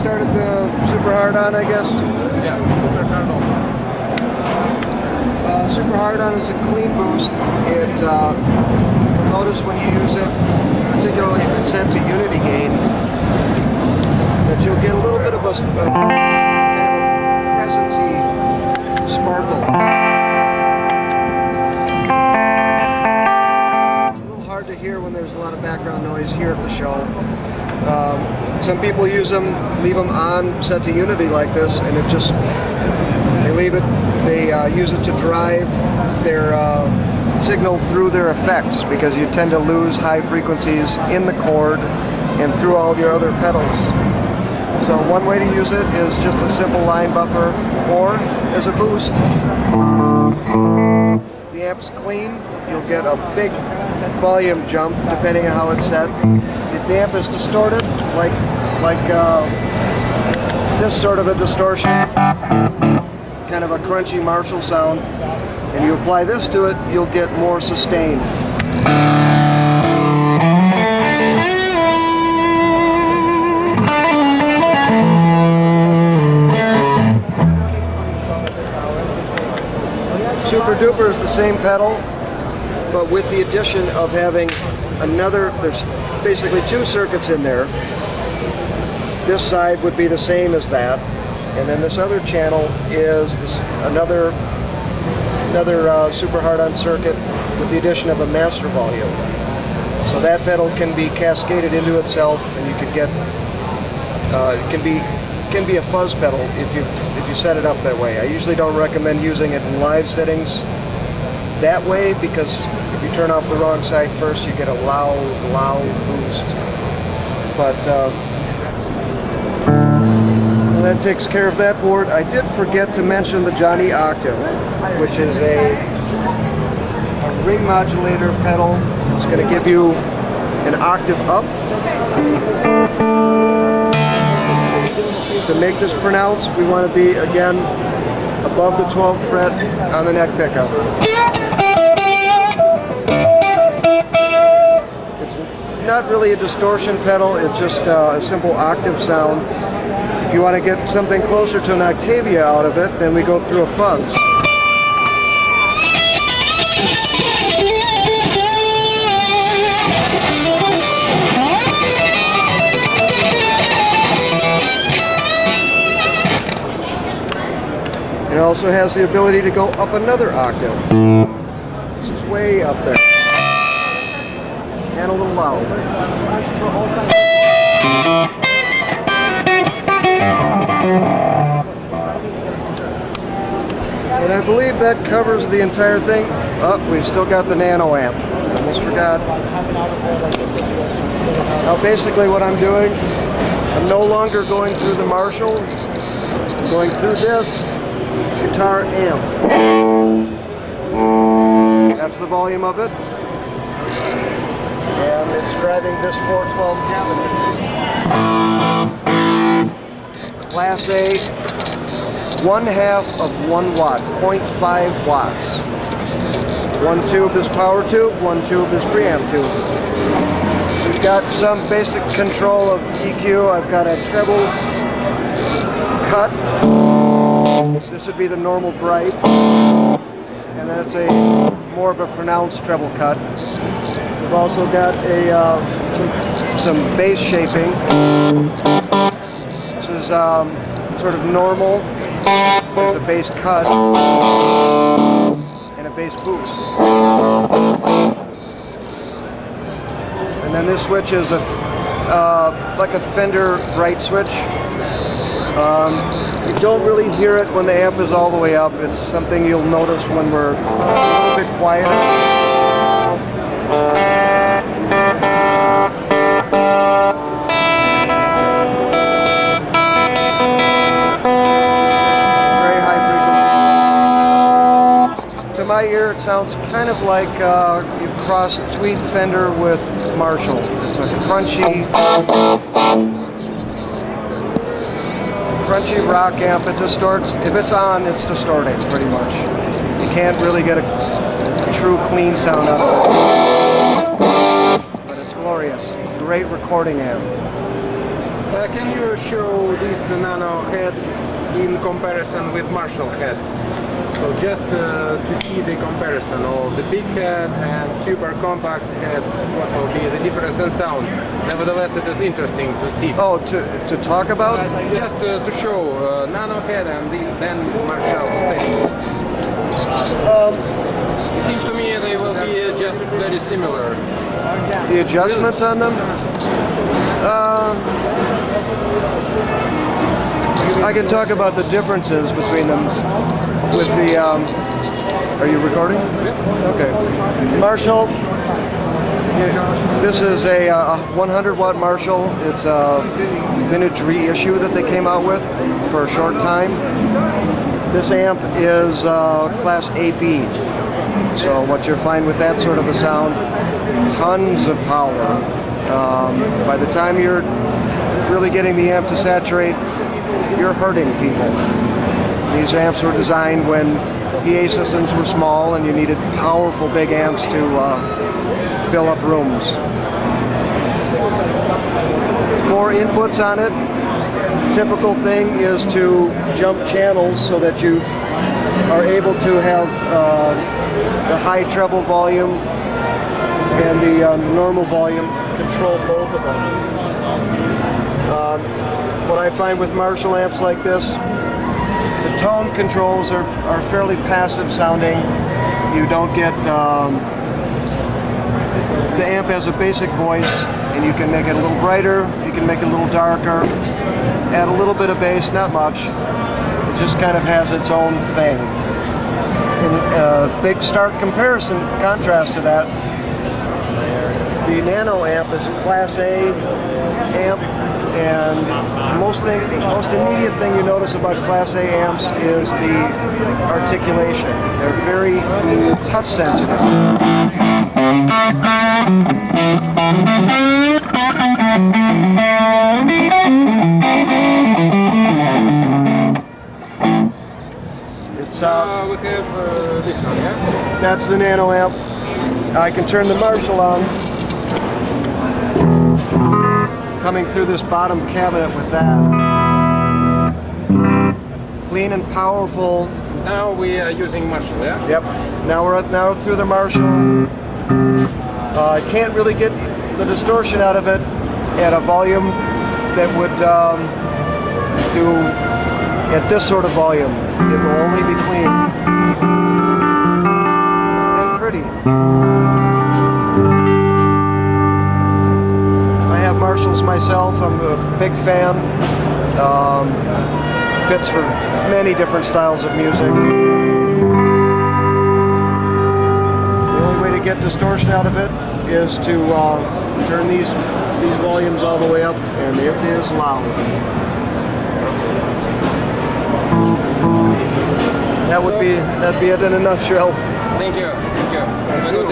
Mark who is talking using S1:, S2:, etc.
S1: started the super hard on, I guess?
S2: Yeah, super hard on.
S1: Super hard on is a clean boost. It notice when you use it, particularly if it's set to unity gain, that you'll get a little bit of a kind of a presence-y sparkle. It's a little hard to hear when there's a lot of background noise here at the show. Some people use them, leave them on, set to unity like this, and it just, they use it to drive their signal through their effects, because you tend to lose high frequencies in the chord and through all of your other pedals. So one way to use it is just a simple line buffer or as a boost. If the amp's clean, you'll get a big volume jump depending on how it's set. If the amp is distorted, like this sort of a distortion, kind of a crunchy Marshall sound, and you apply this to it, you'll get more sustain. Super Duper is the same pedal, but with the addition of having there's basically two circuits in there. This side would be the same as that, and then this other channel is another super hard-on circuit with the addition of a master volume. So that pedal can be cascaded into itself, and you can get it can be a fuzz pedal if you set it up that way. I usually don't recommend using it in live settings that way, because if you turn off the wrong side first, you get a loud boost. But that takes care of that board. I did forget to mention the Johnny Octave, which is a ring modulator pedal. It's going to give you an octave up. To make this pronounced, we want to be, again, above the 12th fret on the neck pickup. It's not really a distortion pedal, it's just a simple octave sound. If you want to get something closer to an Octavia out of it, then we go through a fuzz. It also has the ability to go up another octave. This is way up there. And a little loud. And I believe that covers the entire thing. Oh, we've still got the nano amp. Almost forgot. Now basically what I'm doing, I'm no longer going through the Marshall. I'm going through this guitar amp. That's the volume of it. And it's driving this 412 cabinet. Class A, 1/2 of 1 watt, 0.5 watts. One tube is power tube, one tube is preamp tube. We've got some basic control of EQ. I've got a treble cut. This would be the normal bright, and that's a more of a pronounced treble cut. We've also got some bass shaping. This is sort of normal. There's a bass cut and a bass boost. And then this switch is like a Fender bright switch. You don't really hear it when the amp is all the way up. It's something you'll notice when we're a little bit quieter. Very high frequencies. To my ear, it sounds kind of like you cross Tweed Fender with Marshall. It's a crunchy rock amp. It distorts. If it's on, it's distorting pretty much. You can't really get a true clean sound out of it. But it's glorious. Great recording amp.
S2: Can you show this nano head in comparison with Marshall head? So just to see the comparison of the big head and super compact head, what will be the difference in sound. Nevertheless, it is interesting to see.
S1: Oh, to talk about?
S2: Just to show nano head and then Marshall setting. It seems to me they will be just very similar.
S1: The adjustments on them? I can talk about the differences between them with the, are you recording? Okay. Marshall, this is a 100 watt Marshall. It's a vintage reissue that they came out with for a short time. This amp is class AB. So what you'll find with that sort of a sound, tons of power. By the time you're really getting the amp to saturate, you're hurting people. These amps were designed when PA systems were small and you needed powerful big amps to fill up rooms. 4 inputs on it. Typical thing is to jump channels so that you are able to have the high treble volume and the normal volume control both of them. What I find with Marshall amps like this, the tone controls are fairly passive sounding. You don't get, the amp has a basic voice and you can make it a little brighter, you can make it a little darker, add a little bit of bass, not much. It just kind of has its own thing. In big stark contrast to that, the Nano amp is a Class A amp, and the most immediate thing you notice about Class A amps is the articulation. They're very touch sensitive. It's
S2: We have this one, yeah?
S1: that's the Nano amp. I can turn the Marshall on. Coming through this bottom cabinet with that. Clean and powerful.
S2: Now we are using Marshall, yeah?
S1: Yep. Now we're through the Marshall. I can't really get the distortion out of it at a volume that would do at this sort of volume. It will only be clean and pretty. I have Marshalls myself. I'm a big fan. Fits for many different styles of music. The only way to get distortion out of it is to turn these volumes all the way up, and it is loud. That'd be it in a nutshell.
S2: Thank you. Have a good day.